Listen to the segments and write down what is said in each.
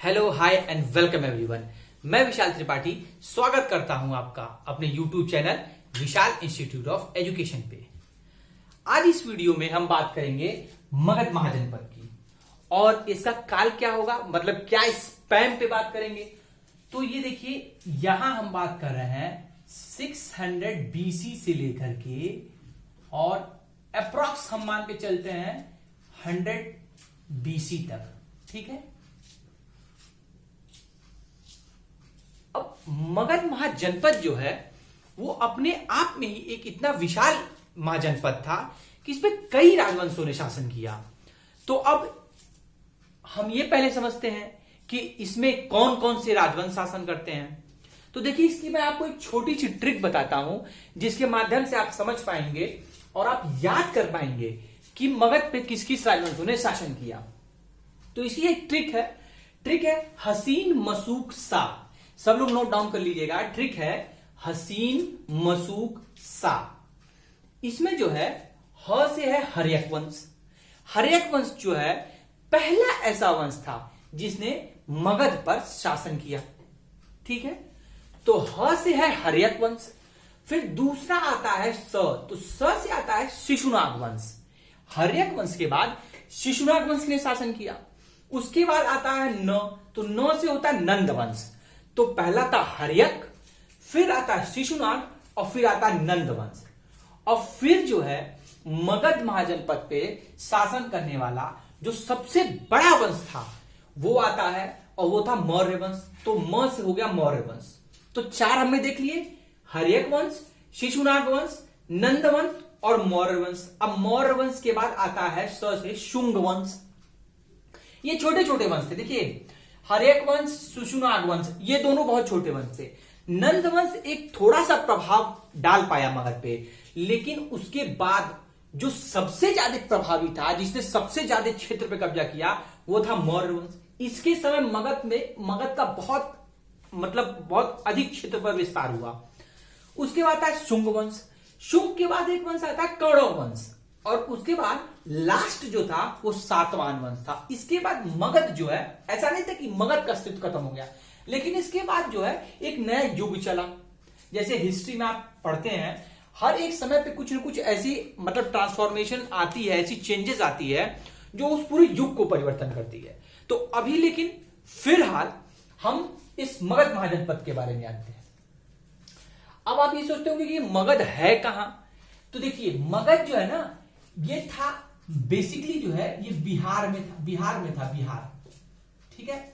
Hello hi and welcome everyone. मैं विशाल त्रिपाठी स्वागत करता हूं आपका अपने YouTube channel Vishal institute of education पे। आज इस वीडियो में हम बात करेंगे मगध महाजनपद की और इसका काल क्या होगा, मतलब क्या स्पैम पे बात करेंगे। तो ये देखिए, यहां हम बात कर रहे हैं 600 BC से लेकर के और अप्रॉक्स हम मान के चलते हैं 100 BC तक। ठीक है, अब मगध महाजनपद जो है वो अपने आप में ही एक इतना विशाल महाजनपद था कि इसमें कई राजवंशों ने शासन किया। तो अब हम ये पहले समझते हैं कि इसमें कौन कौन से राजवंश शासन करते हैं। तो देखिए, इसकी मैं आपको एक छोटी सी ट्रिक बताता हूं जिसके माध्यम से आप समझ पाएंगे और आप याद कर पाएंगे कि मगध पे किस किस राजवंशों ने शासन किया। तो इसकी एक ट्रिक है हसीन मसूक सा। सब लोग नोट डाउन कर लीजिएगा। ट्रिक है हसीन मसूक सा। इसमें जो है ह से है हर्यक वंश। हर्यक वंश जो है पहला ऐसा वंश था जिसने मगध पर शासन किया। ठीक है, तो ह से है हर्यक वंश। फिर दूसरा आता है स, तो स से आता है शिशुनाग वंश। हर्यक वंश के बाद शिशुनाग वंश ने शासन किया। उसके बाद आता है न, तो न से होता है नंद वंश। तो पहला था हर्यक, फिर आता है शिशुनाग और फिर आता है नंद वंश। और फिर जो है मगध महाजनपद पे शासन करने वाला जो सबसे बड़ा वंश था वो आता है और वो था मौर्य वंश। तो म से हो गया मौर्य वंश। तो चार हमने देख लिए, हर्यक वंश, शिशुनाग वंश, नंद वंश और मौर्य वंश। अब मौर्य वंश के बाद आता है स से शुंग वंश। ये छोटे छोटे वंश थे। देखिए, हर्यक वंश, शिशुनाग वंश, ये दोनों बहुत छोटे वंश थे। नंद वंश एक थोड़ा सा प्रभाव डाल पाया मगध पे, लेकिन उसके बाद जो सबसे ज्यादा प्रभावी था, जिसने सबसे ज्यादा क्षेत्र पे कब्जा किया, वो था मौर्य वंश। इसके समय मगध का बहुत अधिक क्षेत्र पर विस्तार हुआ। उसके बाद था शुंग वंश। शुंग के बाद एक वंश आता है कौरव वंश और उसके बाद लास्ट जो था वो सातवान वंश था। इसके बाद मगध जो है, ऐसा नहीं था कि मगध का अस्तित्व खत्म हो गया, लेकिन इसके बाद जो है एक नया युग चला। जैसे हिस्ट्री में आप पढ़ते हैं, हर एक समय पे कुछ न कुछ ऐसी ट्रांसफॉर्मेशन आती है, ऐसी चेंजेस आती है जो उस पूरे युग को परिवर्तन करती है। तो अभी लेकिन फिलहाल हम इस मगध महाजनपद के बारे में जानते हैं। अब आप ये सोचते होंगे कि मगध है कहां। तो देखिए, मगध जो है ना, ये था बेसिकली जो है ये बिहार में था। ठीक है,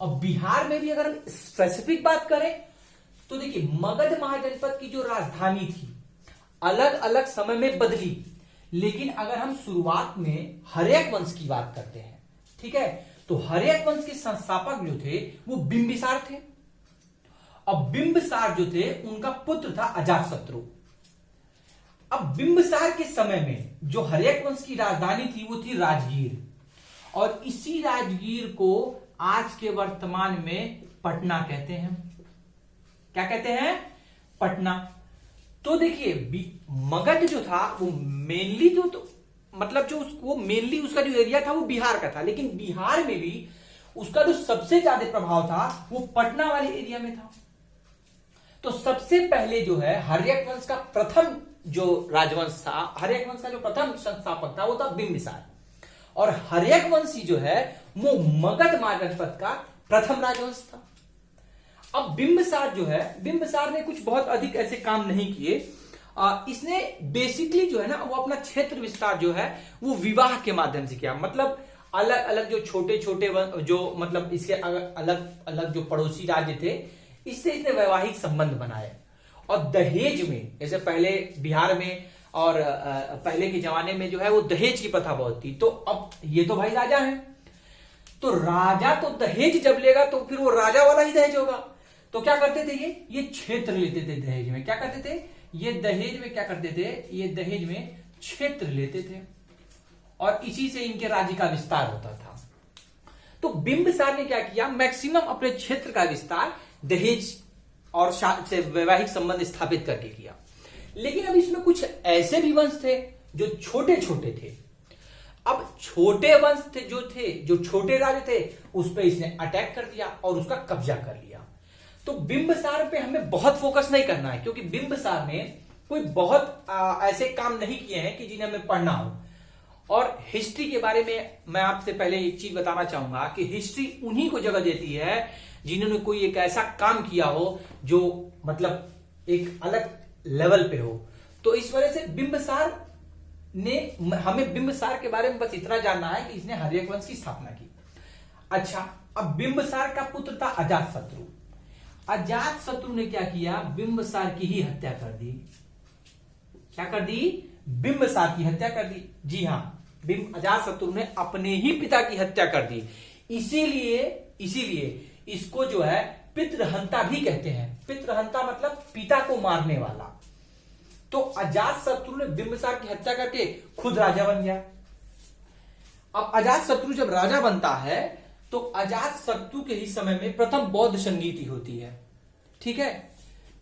और बिहार में भी अगर हम स्पेसिफिक बात करें तो देखिए, मगध महाजनपद की जो राजधानी थी अलग अलग समय में बदली, लेकिन अगर हम शुरुआत में हर्यक वंश की बात करते हैं, ठीक है, तो हर्यक वंश के संस्थापक जो थे वो बिंबिसार थे। अब बिंबिसार जो थे उनका पुत्र था अजातशत्रु। अब बिंबिसार के समय में जो हर्यक वंश की राजधानी थी वो थी राजगीर, और इसी राजगीर को आज के वर्तमान में पटना कहते हैं। क्या कहते हैं? पटना। तो देखिए, मगध जो था वो मेनली मेनली उसका जो एरिया था वो बिहार का था, लेकिन बिहार में भी उसका जो सबसे ज्यादा प्रभाव था वो पटना वाले एरिया में था। तो सबसे पहले जो है हर्यक वंश का प्रथम जो राजवंश था, हर्यक वंश का जो प्रथम संस्थापक था वो था बिंबिसार, और हर्यक वंशी जो है वो मगध महाजनपद का प्रथम राजवंश था। अब बिंबिसार जो है, बिंबिसार ने कुछ बहुत अधिक ऐसे काम नहीं किए। इसने बेसिकली जो है ना वो अपना क्षेत्र विस्तार जो है वो विवाह के माध्यम से किया। मतलब अलग अलग जो छोटे छोटे जो इसके अलग अलग जो पड़ोसी राज्य थे, इससे इसने वैवाहिक संबंध बनाए। और दहेज में, जैसे पहले बिहार में और पहले के जमाने में जो है वो दहेज की प्रथा बहुत थी। तो अब ये तो भाई राजा है, तो राजा तो दहेज जब लेगा तो फिर वो राजा वाला ही दहेज होगा। तो क्या करते थे, ये क्षेत्र लेते थे दहेज में। क्या करते थे? ये दहेज में क्या करते थे, ये दहेज में क्षेत्र लेते थे और इसी से इनके राज्य का विस्तार होता था। तो बिंबिसार ने क्या किया, मैक्सिमम अपने क्षेत्र का विस्तार दहेज और से वैवाहिक संबंध स्थापित करके किया। लेकिन अब इसमें कुछ ऐसे भी वंश थे जो छोटे छोटे थे। अब छोटे वंश जो छोटे राजे थे, उस पर इसने अटैक कर दिया और उसका कब्जा कर लिया। तो बिंबिसार पे हमें बहुत फोकस नहीं करना है, क्योंकि बिंबिसार ने कोई बहुत ऐसे काम नहीं किए हैं कि जिन्हें हमें पढ़ना हो। और हिस्ट्री के बारे में मैं आपसे पहले एक चीज बताना चाहूंगा कि हिस्ट्री उन्हीं को जगह देती है जिन्होंने कोई एक ऐसा काम किया हो जो मतलब एक अलग लेवल पे हो। तो इस वजह से बिंबिसार ने, हमें बिंबिसार के बारे में बस इतना जानना है कि इसने हर्यक वंश की स्थापना की। अच्छा, अब बिंबिसार का पुत्र था अजातशत्रु। अजातशत्रु ने क्या किया, बिंबिसार की ही हत्या कर दी। क्या कर दी? बिंबिसार की हत्या कर दी। जी हां, अजातशत्रु ने अपने ही पिता की हत्या कर दी। इसीलिए इसको जो है पितृहंता भी कहते हैं। पितृहंता मतलब पिता को मारने वाला। तो अजातशत्रु ने बिंबिसार की हत्या करके खुद राजा बन गया। अब अजातशत्रु जब राजा बनता है तो अजातशत्रु के ही समय में प्रथम बौद्ध संगीति होती है। ठीक है,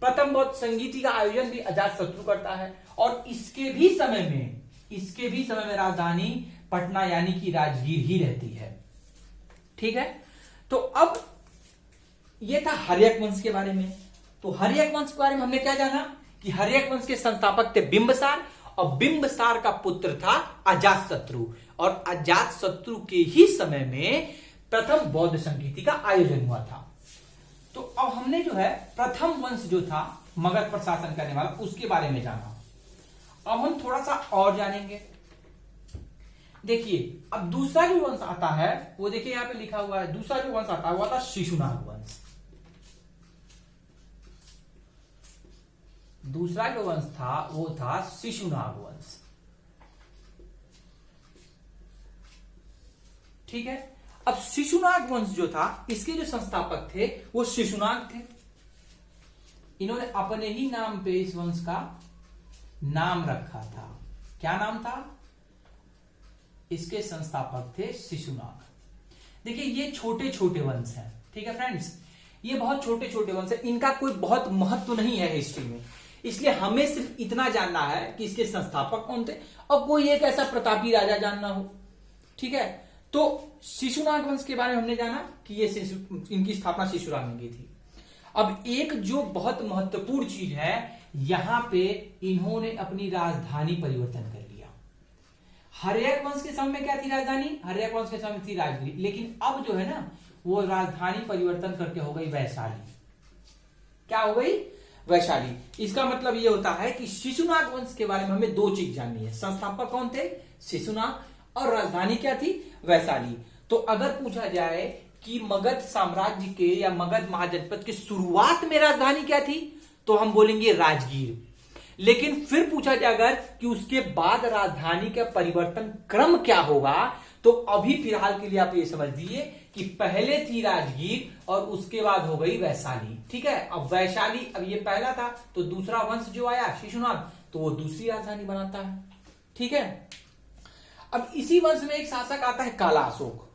प्रथम बौद्ध संगीति का आयोजन भी अजातशत्रु करता है। और इसके भी समय में राजधानी पटना यानी कि राजगीर ही रहती है। ठीक है, तो अब यह था हर्यक वंश के बारे में। तो हर्यक वंश के बारे में हमने क्या जाना कि हर्यक वंश के संस्थापक थे बिंबिसार, और बिंबिसार का पुत्र था अजातशत्रु, और अजातशत्रु के ही समय में प्रथम बौद्ध संगीति का आयोजन हुआ था। तो अब हमने जो है प्रथम वंश जो था मगध पर शासन करने वाला, उसके बारे में जाना। अब हम थोड़ा सा और जानेंगे। देखिए, अब दूसरा जो वंश आता है वो देखिए यहां पे लिखा हुआ है। दूसरा जो वंश आता है वो था शिशुनाग वंश। दूसरा जो वंश था वो था शिशुनाग वंश। ठीक है, अब शिशुनाग वंश जो था, इसके जो संस्थापक थे वो शिशुनाग थे। इन्होंने अपने ही नाम पे इस वंश का नाम रखा था। क्या नाम था? इसके संस्थापक थे शिशुनाग। देखिए, ये छोटे छोटे वंश हैं। ठीक है फ्रेंड्स, ये बहुत छोटे छोटे वंश है, इनका कोई बहुत महत्व नहीं है हिस्ट्री में। इसलिए हमें सिर्फ इतना जानना है कि इसके संस्थापक कौन थे और कोई एक ऐसा प्रतापी राजा जानना हो। ठीक है, तो शिशुनाग वंश के बारे में हमने जाना कि ये इनकी स्थापना शिशुनाग ने की थी। अब एक जो बहुत महत्वपूर्ण चीज है, यहां पे इन्होंने अपनी राजधानी परिवर्तन कर लिया। हर्यक वंश के समय में क्या थी राजधानी? हर्यक वंश के समय में थी राजगीर, लेकिन अब जो है ना वो राजधानी परिवर्तन करके हो गई वैशाली। क्या हो गई? वैशाली। इसका मतलब ये होता है कि शिशुनाग वंश के बारे में हमें दो चीज जाननी है। संस्थापक कौन थे? शिशुनाग, और राजधानी क्या थी? वैशाली। तो अगर पूछा जाए कि मगध साम्राज्य के या मगध महाजनपद की शुरुआत में राजधानी क्या थी, तो हम बोलेंगे राजगीर। लेकिन फिर पूछा जाए अगर कि उसके बाद राजधानी का परिवर्तन क्रम क्या होगा, तो अभी फिलहाल के लिए आप ये समझ लीजिए कि पहले थी राजगीर और उसके बाद हो गई वैशाली। ठीक है, अब वैशाली, अब ये पहला था तो दूसरा वंश जो आया शिशुनाग, तो वो दूसरी राजधानी बनाता है। ठीक है, अब इसी वंश में एक शासक आता है काला अशोक।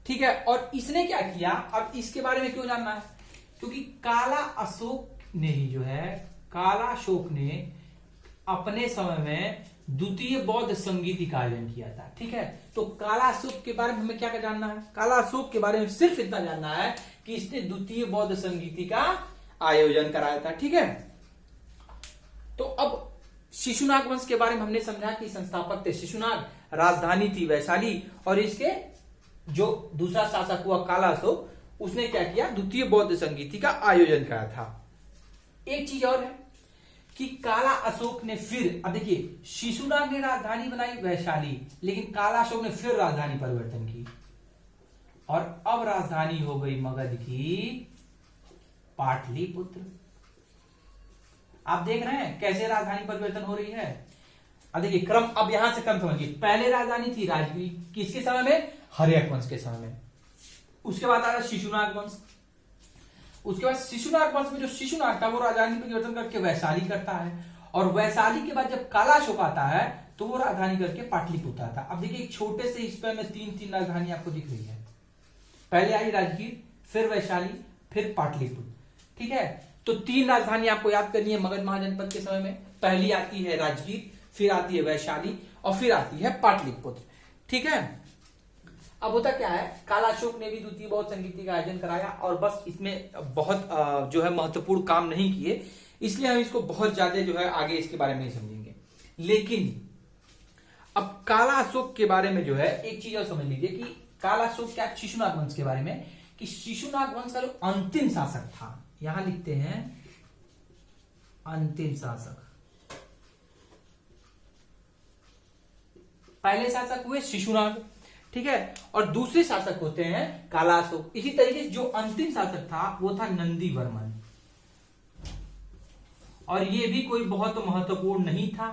ठीक है, और इसने क्या किया, अब इसके बारे में क्यों जानना है? क्योंकि काला अशोक ने ही जो है, काला अशोक ने अपने समय में द्वितीय बौद्ध संगीति का आयोजन किया था। ठीक है, तो काला अशोक के बारे में हमें क्या जानना है? काला अशोक के बारे में सिर्फ इतना जानना है कि इसने द्वितीय बौद्ध संगीति का आयोजन कराया था। ठीक है, तो अब शिशुनाग वंश के बारे में हमने समझा कि संस्थापक थे शिशुनाग, राजधानी थी वैशाली, और इसके जो दूसरा शासक हुआ काला अशोक, उसने क्या किया? द्वितीय बौद्ध संगीति का आयोजन कराया था। एक चीज और है कि काला अशोक ने फिर, अब देखिए, शिशुनाग ने राजधानी बनाई वैशाली, लेकिन काला अशोक ने फिर राजधानी परिवर्तन की, और अब राजधानी हो गई मगध की पाटलिपुत्र। आप देख रहे हैं कैसे राजधानी परिवर्तन हो रही है। अब देखिए क्रम, अब यहां से क्रम समझिए। पहले राजधानी थी राजगीर, किसके समय में? हर्यक वंश के समय में। उसके बाद आ रहा शिशुनाग वंश। उसके बाद शिशुनाग वंश में जो शिशुनाग था वो राजधानी परिवर्तन करके वैशाली करता है, और वैशाली के बाद जब काला अशोक आता है तो वो राजधानी करके पाटलिपुत्र आता है। अब देखिए एक छोटे से हिस्से में तीन राजधानी आपको दिख रही है। पहले आई राजगीर, फिर वैशाली, फिर पाटलिपुत्र। ठीक है, तो तीन राजधानी आपको याद करनी है मगध महाजनपद के समय में। पहली आती है राजगीर, फिर आती है वैशाली, और फिर आती है पाटलिपुत्र। ठीक है। अब होता क्या है, काला अशोक ने भी द्वितीय बौद्ध संगीति का आयोजन कराया और बस इसमें बहुत जो है महत्वपूर्ण काम नहीं किए, इसलिए हम इसको बहुत ज्यादा जो है आगे इसके बारे में नहीं समझेंगे। लेकिन अब काला अशोक के बारे में जो है एक चीज और समझ लीजिए कि काला अशोक क्या, शिशुनाग वंश के बारे में, कि शिशुनाग वंश का जो अंतिम शासक था, यहां लिखते हैं अंतिम शासक। पहले शासक हुए शिशुनाग, ठीक है, और दूसरे शासक होते हैं काला अशोक। इसी तरीके से जो अंतिम शासक था वो था नंदी वर्मन, और ये भी कोई बहुत महत्वपूर्ण नहीं था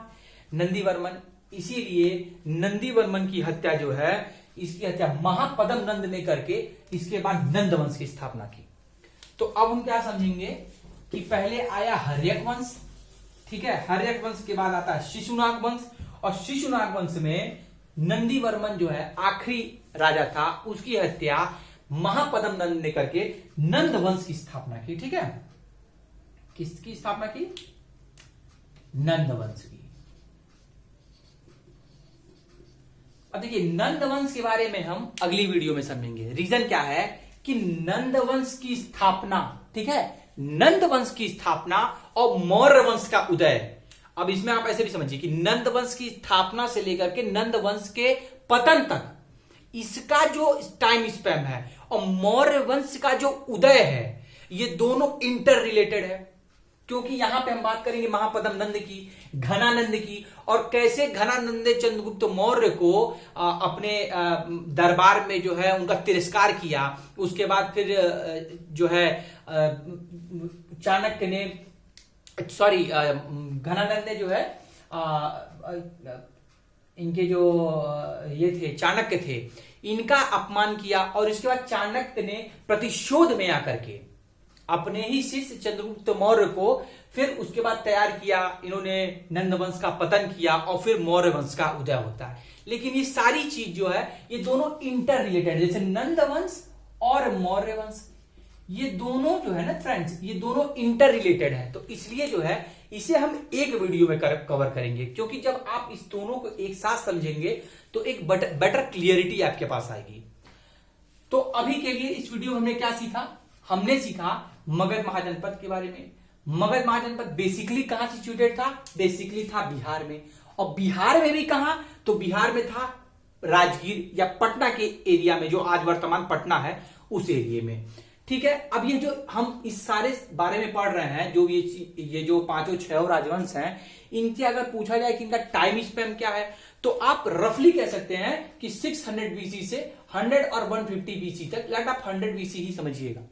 नंदी वर्मन। इसीलिए नंदी वर्मन की हत्या जो है, इसकी हत्या महापदम नंद ने करके इसके बाद नंद वंश की स्थापना की। तो अब हम क्या समझेंगे कि पहले आया हर्यक वंश, ठीक है, हर्यक वंश के बाद आता है शिशुनाग वंश, और शिशुनाग वंश में नंदी वर्मन जो है आखिरी राजा था, उसकी हत्या महापदम नंद ने करके नंद वंश की स्थापना की। ठीक है, किसकी स्थापना की? नंद वंश की। अब देखिए नंद वंश के बारे में हम अगली वीडियो में समझेंगे। रीजन क्या है कि नंद वंश की स्थापना, ठीक है, नंद वंश की स्थापना और मौर्य वंश का उदय। अब इसमें आप ऐसे भी समझिए कि नंद वंश की स्थापना से लेकर के नंद वंश के पतन तक इसका जो टाइम स्पैम है और मौर्य वंश का जो उदय है, ये दोनों इंटर रिलेटेड है। क्योंकि यहां पे हम बात करेंगे महापदम नंद की, घनानंद की, और कैसे घनानंद ने चंद्रगुप्त मौर्य को अपने दरबार में जो है उनका तिरस्कार किया। उसके बाद फिर जो है चाणक्य ने, सॉरी, घनानंद ने जो है इनके जो ये थे चाणक्य थे, इनका अपमान किया, और इसके बाद चाणक्य ने प्रतिशोध में आकर के अपने ही शिष्य चंद्रगुप्त मौर्य को फिर उसके बाद तैयार किया। इन्होंने नंद वंश का पतन किया और फिर मौर्य वंश का उदय होता है। लेकिन ये सारी चीज जो है ये दोनों इंटर रिलेटेड, जैसे नंद वंश और मौर्य वंश, ये दोनों जो है ना फ्रेंड्स, ये दोनों इंटर रिलेटेड है। तो इसलिए जो है इसे हम एक वीडियो में कवर करेंगे, क्योंकि जब आप इस दोनों को एक साथ समझेंगे तो एक बेटर क्लियरिटी आपके पास आएगी। तो अभी के लिए इस वीडियो में हमने क्या सीखा? हमने सीखा मगध महाजनपद के बारे में। मगध महाजनपद बेसिकली कहां सिचुएटेड था? बेसिकली था बिहार में। और बिहार में भी कहां? तो बिहार में था राजगीर या पटना के एरिया में, जो आज वर्तमान पटना है उस एरिया में। ठीक है, अब ये जो हम इस सारे बारे में पढ़ रहे हैं, जो ये जो पांचों छह राजवंश हैं, इनके अगर पूछा जाए कि इनका टाइम स्पैन क्या है, तो आप रफली कह सकते हैं कि 600 बीसी से 100 और 150 बीसी तक, लेट आप 100 बीसी ही समझिएगा।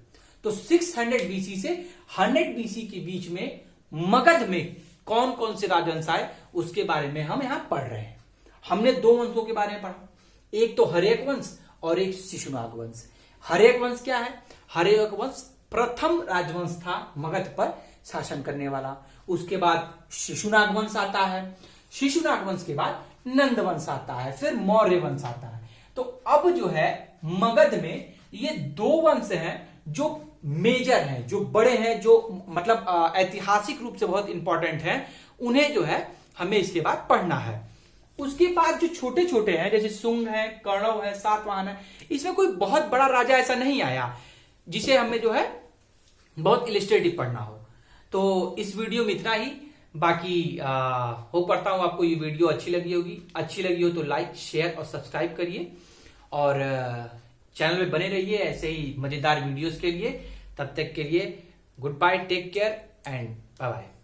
तो 600 बीसी से 100 बीसी के बीच में मगध में कौन कौन से राजवंश आए उसके बारे में हम यहां पढ़ रहे हैं। हमने दो वंशों के बारे में पढ़ा, एक तो हर्यक वंश और एक शिशुनाग वंश। हर्यक वंश क्या है? हर्यक वंश प्रथम राजवंश था मगध पर शासन करने वाला। उसके बाद शिशुनाग वंश आता है, शिशुनाग वंश के बाद नंद वंश आता है, फिर मौर्य वंश आता है। तो अब जो है मगध में ये दो वंश हैं जो मेजर हैं, जो बड़े हैं, जो मतलब ऐतिहासिक रूप से बहुत इंपॉर्टेंट हैं। उन्हें जो है हमें इसके बाद पढ़ना है। उसके बाद जो छोटे छोटे हैं, जैसे शुंग है, कौरव है, सातवाहन है, इसमें कोई बहुत बड़ा राजा ऐसा नहीं आया जिसे हमें जो है बहुत इलिस्ट्रेटिव पढ़ना हो। तो इस वीडियो में इतना ही। बाकी हो पढ़ता हूं आपको ये वीडियो अच्छी लगी होगी। अच्छी लगी हो तो लाइक, शेयर और सब्सक्राइब करिए, और चैनल में बने रहिए ऐसे ही मजेदार वीडियोस के लिए। तब तक के लिए goodbye, take care and bye bye.